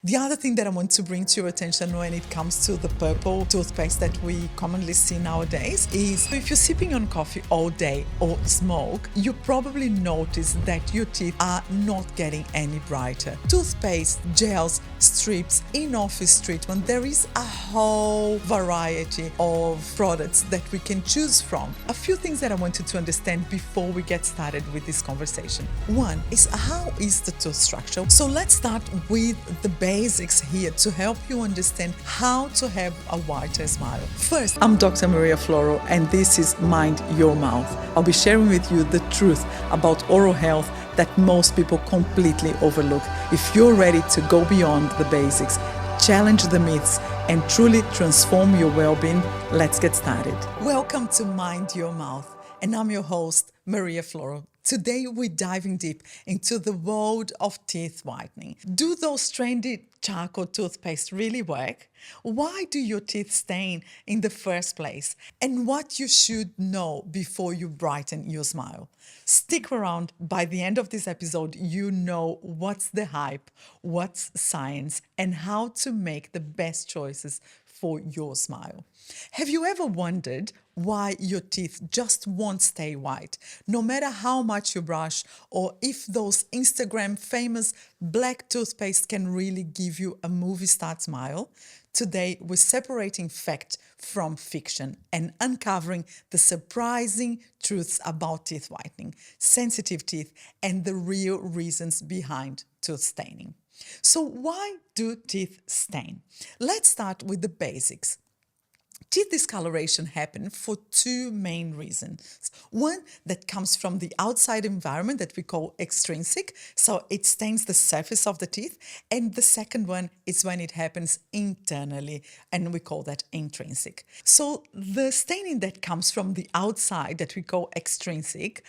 The other thing that I want to bring to your attention when it comes to the purple toothpaste that we commonly see nowadays is if you're sipping on coffee all day or smoke, you probably notice that your teeth are not getting any brighter. Toothpaste, gels, strips, in-office treatment, there is a whole variety of products that we can choose from. A few things that I wanted to understand before we get started with this conversation. One is, how is the tooth structure? So let's start with the basics here to help you understand how to have a whiter smile. First, I'm Dr.Maria Florou, and this is Mind Your Mouth. I'll be sharing with you the truth about oral health that most people completely overlook. If you're ready to go beyond the basics, challenge the myths, and truly transform your well-being, let's get started. Welcome to Mind Your Mouth, and I'm your host, Maria Florou. Today, we're diving deep into the world of teeth whitening. Do those trendy charcoal toothpaste really work? Why do your teeth stain in the first place? And what you should know before you brighten your smile. Stick around. By the end of this episode, you know what's the hype, what's science, and how to make the best choices for your smile. Have you ever wondered why your teeth just won't stay white, no matter how much you brush, or if those Instagram famous black toothpaste can really give you a movie star smile? Today, we're separating fact from fiction and uncovering the surprising truths about teeth whitening, sensitive teeth, and the real reasons behind tooth staining. So why do teeth stain? Let's start with the basics. Teeth discoloration happens for two main reasons. One that comes from the outside environment that we call extrinsic, so it stains the surface of the teeth. And the second one is when it happens internally, and we call that intrinsic. So the staining that comes from the outside that we call extrinsic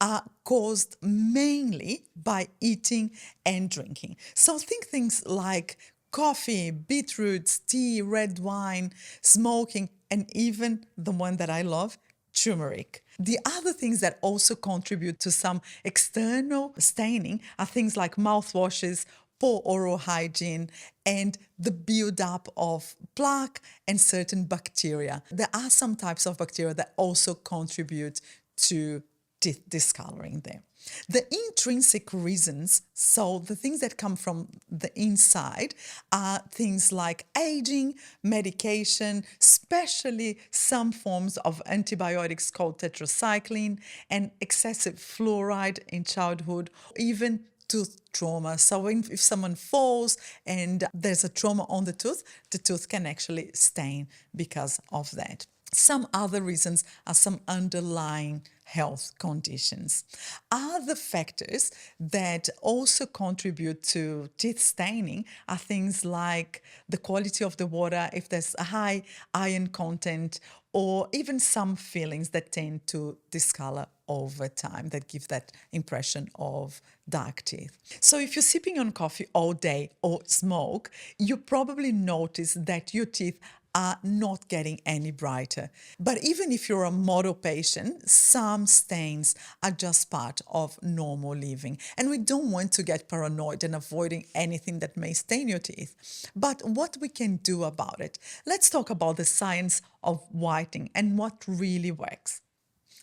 are caused mainly by eating and drinking. So think things like coffee, beetroots, tea, red wine, smoking, and even the one that I love, turmeric. The other things that also contribute to some external staining are things like mouthwashes, poor oral hygiene, and the buildup of plaque and certain bacteria. There are some types of bacteria that also contribute to teeth discoloring there. The intrinsic reasons, so the things that come from the inside, are things like aging, medication, especially some forms of antibiotics called tetracycline, and excessive fluoride in childhood, even tooth trauma. So if someone falls and there's a trauma on the tooth can actually stain because of that. Some other reasons are some underlying health conditions. Other factors that also contribute to teeth staining are things like the quality of the water, if there's a high iron content, or even some fillings that tend to discolor over time, that give that impression of dark teeth. So if you're sipping on coffee all day or smoke, you probably notice that your teeth are not getting any brighter. But even if you're a model patient, some stains are just part of normal living. And we don't want to get paranoid and avoiding anything that may stain your teeth. But what we can do about it? Let's talk about the science of whitening and what really works.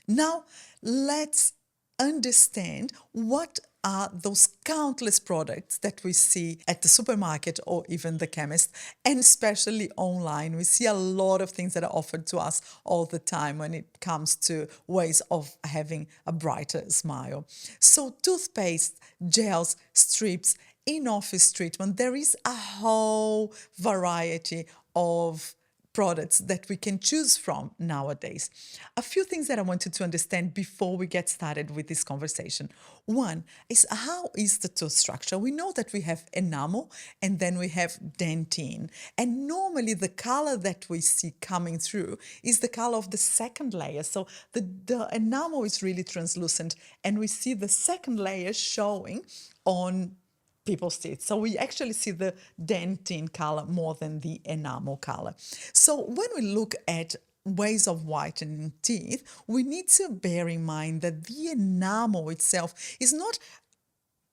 Now, let's understand what are those countless products that we see at the supermarket or even the chemist, and especially online. We see a lot of things that are offered to us all the time when it comes to ways of having a brighter smile. So toothpaste, gels, strips, in-office treatment, there is a whole variety of products that we can choose from nowadays. A few things that I wanted to understand before we get started with this conversation. One is, how is the tooth structure? We know that we have enamel and then we have dentine. And normally the color that we see coming through is the color of the second layer. So the enamel is really translucent, and we see the second layer showing on people's teeth. So we actually see the dentine color more than the enamel color. So when we look at ways of whitening teeth, we need to bear in mind that the enamel itself is not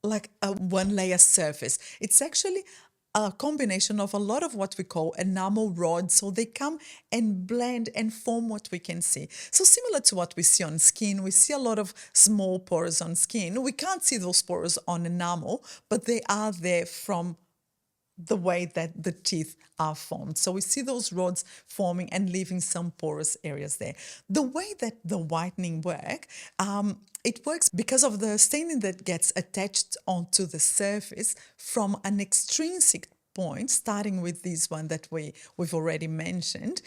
like a one layer surface. It's actually a combination of a lot of what we call enamel rods. So they come and blend and form what we can see. So similar to what we see on skin, we see a lot of small pores on skin. We can't see those pores on enamel, but they are there from the way that the teeth are formed. So we see those rods forming and leaving some porous areas there. The way that the whitening it works because of the staining that gets attached onto the surface from an extrinsic point, starting with this one that we've already mentioned.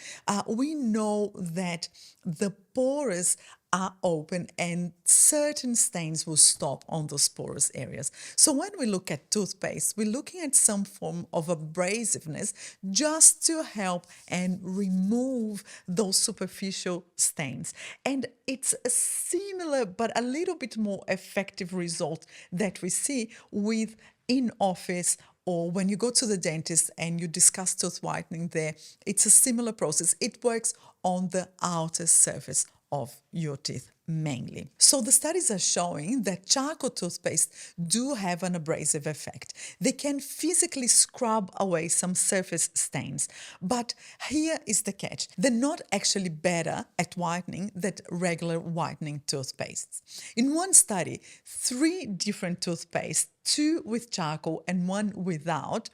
We know that the pores are open and certain stains will stop on those porous areas. So when we look at toothpaste, we're looking at some form of abrasiveness just to help and remove those superficial stains. And it's a similar but a little bit more effective result that we see with in-office or when you go to the dentist and you discuss tooth whitening there. It's a similar process. It works on the outer surface of your teeth mainly. So the studies are showing that charcoal toothpaste do have an abrasive effect. They can physically scrub away some surface stains. But here is the catch. They're not actually better at whitening than regular whitening toothpastes. In one study, 3 different toothpastes, 2 with charcoal and 1 without,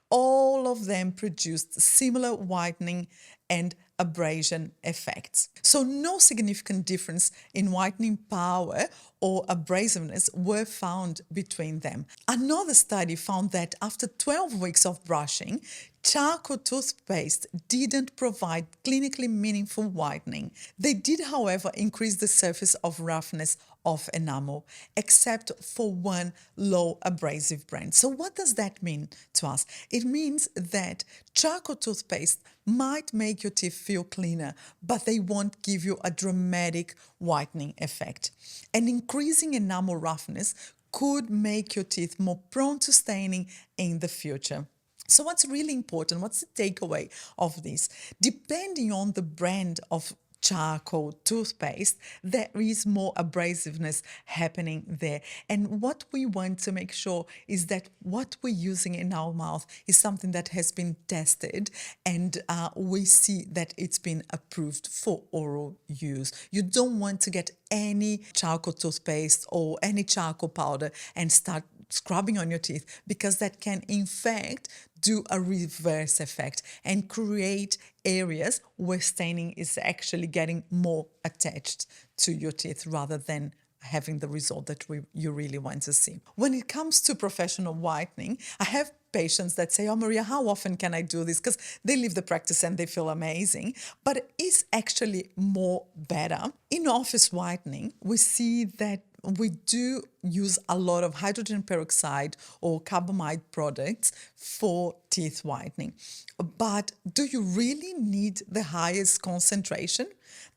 all of them produced similar whitening and abrasion effects. So no significant difference in whitening power or abrasiveness were found between them. Another study found that after 12 weeks of brushing, charcoal toothpaste didn't provide clinically meaningful whitening. They did, however, increase the surface of roughness of enamel, except for one low abrasive brand. So what does that mean to us? It means that charcoal toothpaste might make your teeth feel cleaner, but they won't give you a dramatic whitening effect. And increasing enamel roughness could make your teeth more prone to staining in the future. So what's really important? What's the takeaway of this? Depending on the brand of charcoal toothpaste, there is more abrasiveness happening there. And what we want to make sure is that what we're using in our mouth is something that has been tested and we see that it's been approved for oral use. You don't want to get any charcoal toothpaste or any charcoal powder and start scrubbing on your teeth, because that can in fact do a reverse effect and create areas where staining is actually getting more attached to your teeth rather than having the result that you really want to see. When it comes to professional whitening, I have patients that say, "Oh, Maria, how often can I do this?" Because they leave the practice and they feel amazing. But it is actually more better. In office whitening, we see that we do use a lot of hydrogen peroxide or carbamide products for teeth whitening. But do you really need the highest concentration?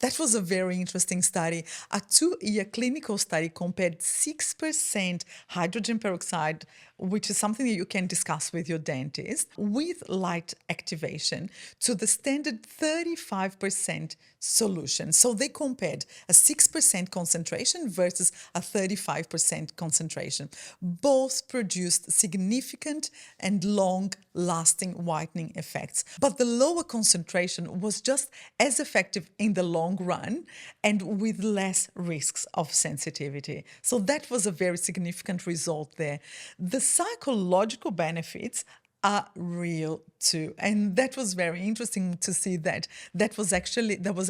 That was a very interesting study. A 2-year clinical study compared 6% hydrogen peroxide, which is something that you can discuss with your dentist, with light activation to the standard 35% solution. So they compared a 6% concentration versus a 35% concentration. Both produced significant and long-lasting whitening effects. But the lower concentration was just as effective in the long run and with less risks of sensitivity. So that was a very significant result there. The psychological benefits are real too, and that was very interesting to see that there was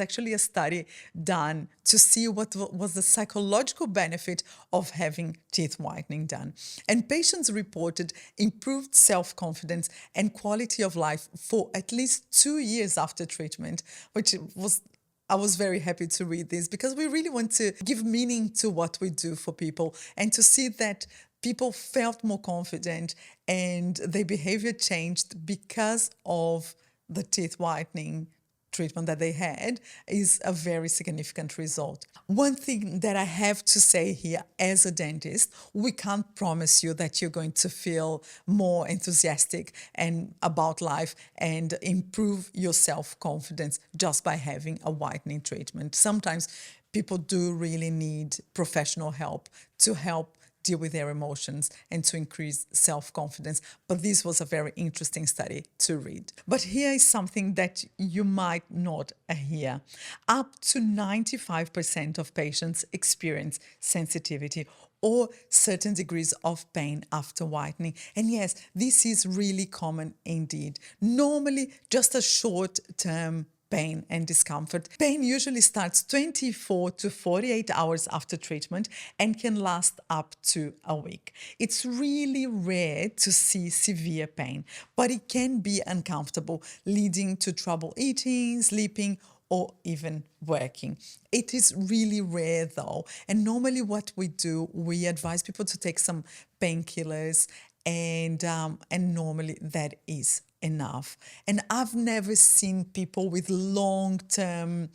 actually a study done to see what was the psychological benefit of having teeth whitening done, and patients reported improved self-confidence and quality of life for at least 2 years after treatment, which was I was very happy to read this because we really want to give meaning to what we do for people and to see that people felt more confident and their behavior changed because of the teeth whitening treatment that they had is a very significant result. One thing that I have to say here as a dentist, we can't promise you that you're going to feel more enthusiastic and about life and improve your self-confidence just by having a whitening treatment. Sometimes people do really need professional help to help deal with their emotions and to increase self-confidence. But this was a very interesting study to read. But here is something that you might not hear. Up to 95% of patients experience sensitivity or certain degrees of pain after whitening. And yes, this is really common indeed. Normally, just a short-term pain and discomfort. Pain usually starts 24 to 48 hours after treatment and can last up to a week. It's really rare to see severe pain, but it can be uncomfortable, leading to trouble eating, sleeping, or even working. It is really rare though. And normally what we do, we advise people to take some painkillers and normally that is enough. And I've never seen people with long-term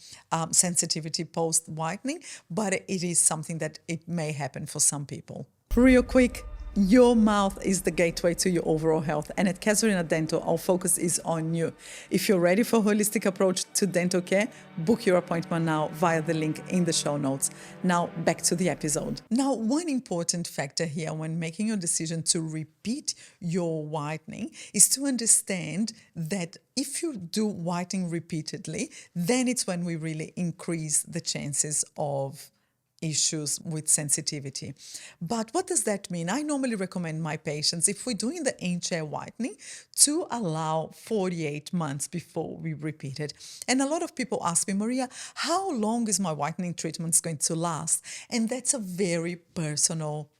sensitivity post-whitening, but it is something that it may happen for some people. Real quick, your mouth is the gateway to your overall health, and at Casuarina Dental, our focus is on you. If you're ready for a holistic approach to dental care, book your appointment now via the link in the show notes. Now, back to the episode. Now, one important factor here when making your decision to repeat your whitening is to understand that if you do whitening repeatedly, then it's when we really increase the chances of issues with sensitivity. But what does that mean? I normally recommend my patients, if we're doing the in-chair whitening, to allow 48 months before we repeat it. And a lot of people ask me, Maria, how long is my whitening treatment going to last? And that's a very personal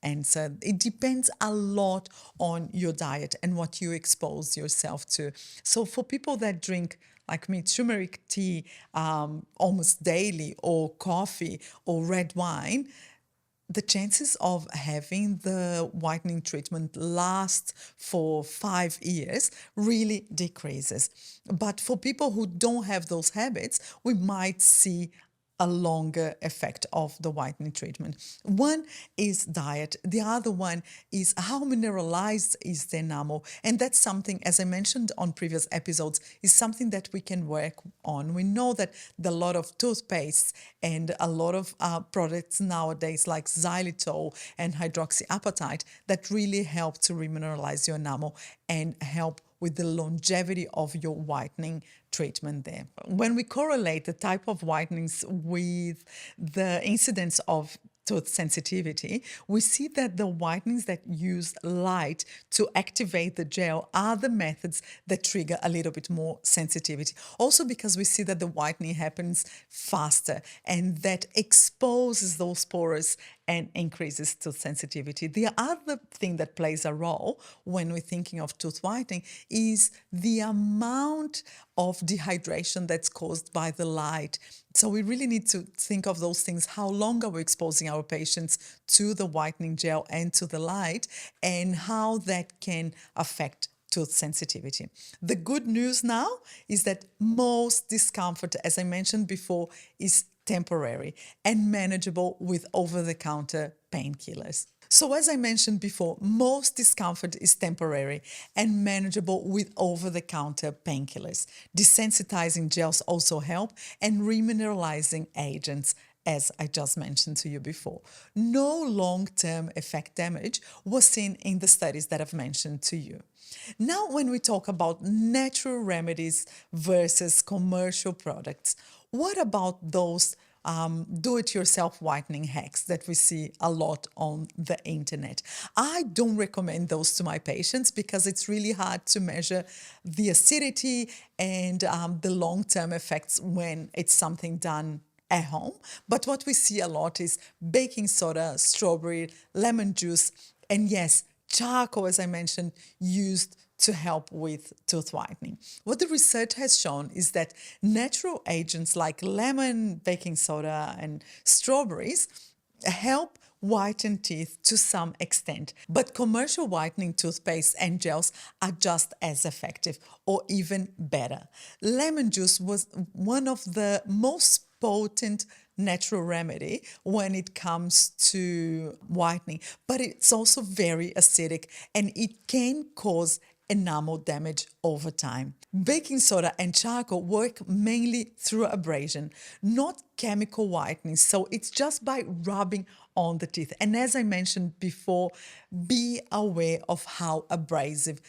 answer. It depends a lot on your diet and what you expose yourself to. So for people that drink, like me, turmeric tea almost daily, or coffee or red wine, the chances of having the whitening treatment last for 5 years really decreases. But for people who don't have those habits, we might see a longer effect of the whitening treatment. One is diet. The other one is how mineralized is the enamel. And that's something, as I mentioned on previous episodes, is something that we can work on. We know that a lot of toothpaste and a lot of products nowadays like xylitol and hydroxyapatite that really help to remineralize your enamel and help with the longevity of your whitening treatment there. When we correlate the type of whitenings with the incidence of tooth sensitivity, we see that the whitenings that use light to activate the gel are the methods that trigger a little bit more sensitivity. Also because we see that the whitening happens faster and that exposes those pores and increases tooth sensitivity. The other thing that plays a role when we're thinking of tooth whitening is the amount of dehydration that's caused by the light. So we really need to think of those things. How long are we exposing our patients to the whitening gel and to the light, and how that can affect tooth sensitivity. The good news now is that most discomfort, as I mentioned before, is temporary and manageable with over-the-counter painkillers. So as I mentioned before, most discomfort is temporary and manageable with over-the-counter painkillers. Desensitizing gels also help, and remineralizing agents, as I just mentioned to you before. No long-term effect damage was seen in the studies that I've mentioned to you. Now, when we talk about natural remedies versus commercial products, what about those do-it-yourself whitening hacks that we see a lot on the internet? I don't recommend those to my patients because it's really hard to measure the acidity and the long-term effects when it's something done at home. But what we see a lot is baking soda, strawberry, lemon juice, and yes, charcoal, as I mentioned, used to help with tooth whitening. What the research has shown is that natural agents like lemon, baking soda, and strawberries help whiten teeth to some extent. But commercial whitening toothpaste and gels are just as effective or even better. Lemon juice was one of the most potent natural remedy when it comes to whitening, but it's also very acidic and it can cause enamel damage over time. Baking soda and charcoal work mainly through abrasion, not chemical whitening. So it's just by rubbing on the teeth. And as I mentioned before, be aware of how abrasive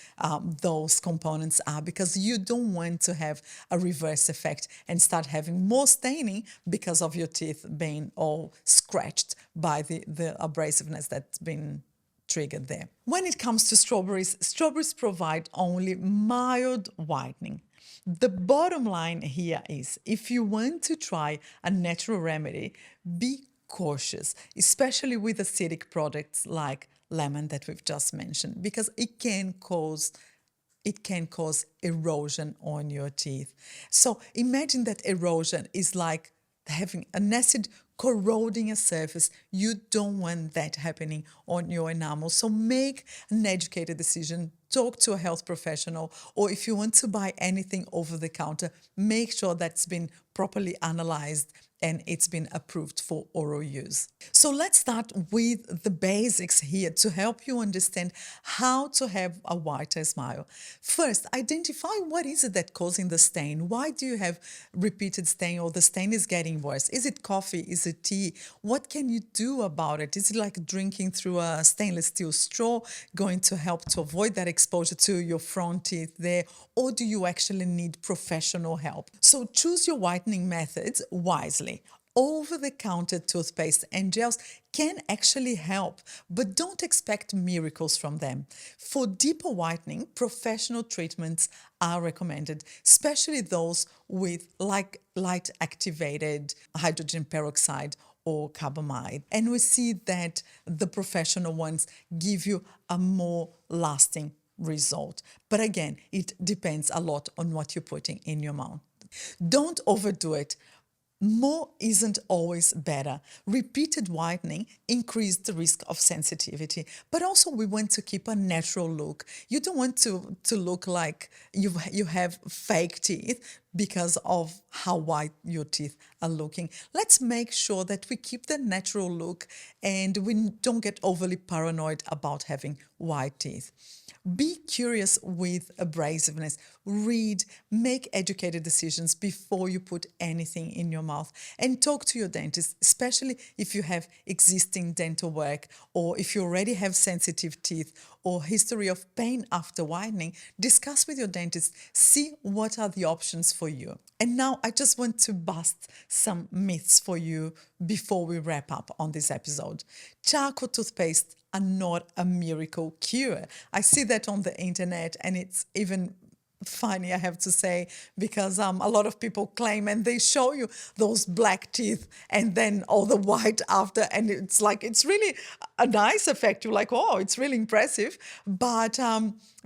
those components are, because you don't want to have a reverse effect and start having more staining because of your teeth being all scratched by the abrasiveness that's been triggered there. When it comes to strawberries provide only mild whitening. The bottom line here is, if you want to try a natural remedy, be cautious, especially with acidic products like lemon that we've just mentioned, because it can cause erosion on your teeth. So imagine that erosion is like having an acid corroding a surface. You don't want that happening on your enamel. So make an educated decision. Talk to a health professional, or if you want to buy anything over the counter, make sure that's been properly analyzed and it's been approved for oral use. So let's start with the basics here to help you understand how to have a whiter smile. First, identify what is it that's causing the stain. Why do you have repeated stain, or the stain is getting worse? Is it coffee? Is it tea? What can you do about it? Is it like drinking through a stainless steel straw going to help to avoid that exposure to your front teeth there? Or do you actually need professional help? So choose your whitening methods wisely. Over-the-counter toothpaste and gels can actually help, but don't expect miracles from them. For deeper whitening, professional treatments are recommended, especially those with light activated hydrogen peroxide or carbamide. And we see that the professional ones give you a more lasting result. But again, it depends a lot on what you're putting in your mouth. Don't overdo it. More isn't always better. Repeated whitening increases the risk of sensitivity, but also we want to keep a natural look. You don't want to look like you have fake teeth because of how white your teeth are looking. Let's make sure that we keep the natural look and we don't get overly paranoid about having white teeth. Be curious with abrasiveness. Read, make educated decisions before you put anything in your mouth, and talk to your dentist, especially if you have existing dental work, or if you already have sensitive teeth or history of pain after whitening. Discuss with your dentist, see what are the options for you. And now I just want to bust some myths for you before we wrap up on this episode. Charcoal toothpaste are not a miracle cure. I see that on the internet, and it's even funny, I have to say, because a lot of people claim, and they show you those black teeth and then all the white after, and it's like, it's really a nice effect. You're like, oh, it's really impressive. But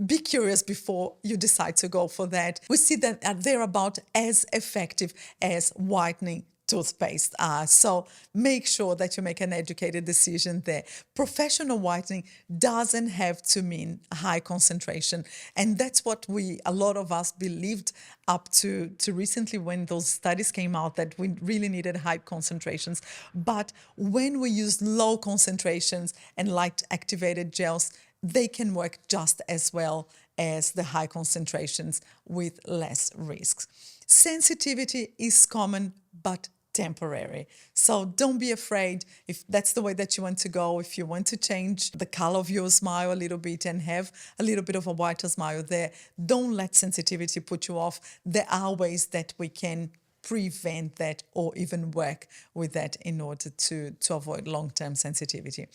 be curious before you decide to go for that. We see that they're about as effective as whitening toothpaste are. So make sure that you make an educated decision there. Professional whitening doesn't have to mean high concentration. And that's what a lot of us believed up to recently, when those studies came out, that we really needed high concentrations. But when we use low concentrations and light activated gels, they can work just as well as the high concentrations with less risks. Sensitivity is common, but temporary. So don't be afraid if that's the way that you want to go. If you want to change the color of your smile a little bit and have a little bit of a whiter smile there, don't let sensitivity put you off. There are ways that we can prevent that or even work with that in order to avoid long-term sensitivity.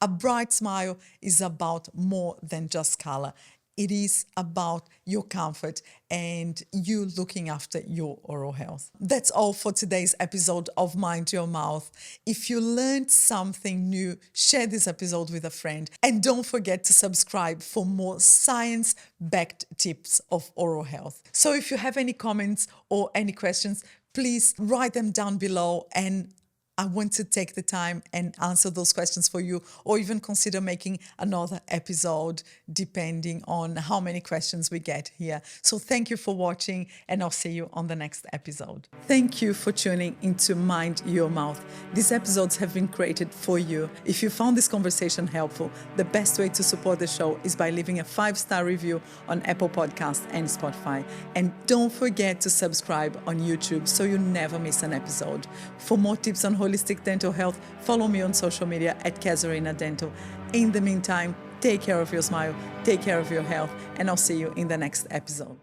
A bright smile is about more than just color. It is about your comfort and you looking after your oral health. That's all for today's episode of Mind Your Mouth. If you learned something new, share this episode with a friend. And don't forget to subscribe for more science-backed tips of oral health. So if you have any comments or any questions, please write them down below, and I want to take the time and answer those questions for you, or even consider making another episode depending on how many questions we get here. So thank you for watching, and I'll see you on the next episode. Thank you for tuning into Mind Your Mouth. These episodes have been created for you. If you found this conversation helpful, the best way to support the show is by leaving a 5-star review on Apple Podcasts and Spotify. And don't forget to subscribe on YouTube so you never miss an episode. For more tips on holistic dental health, follow me on social media at Casuarina Dental. In the meantime, take care of your smile, take care of your health, and I'll see you in the next episode.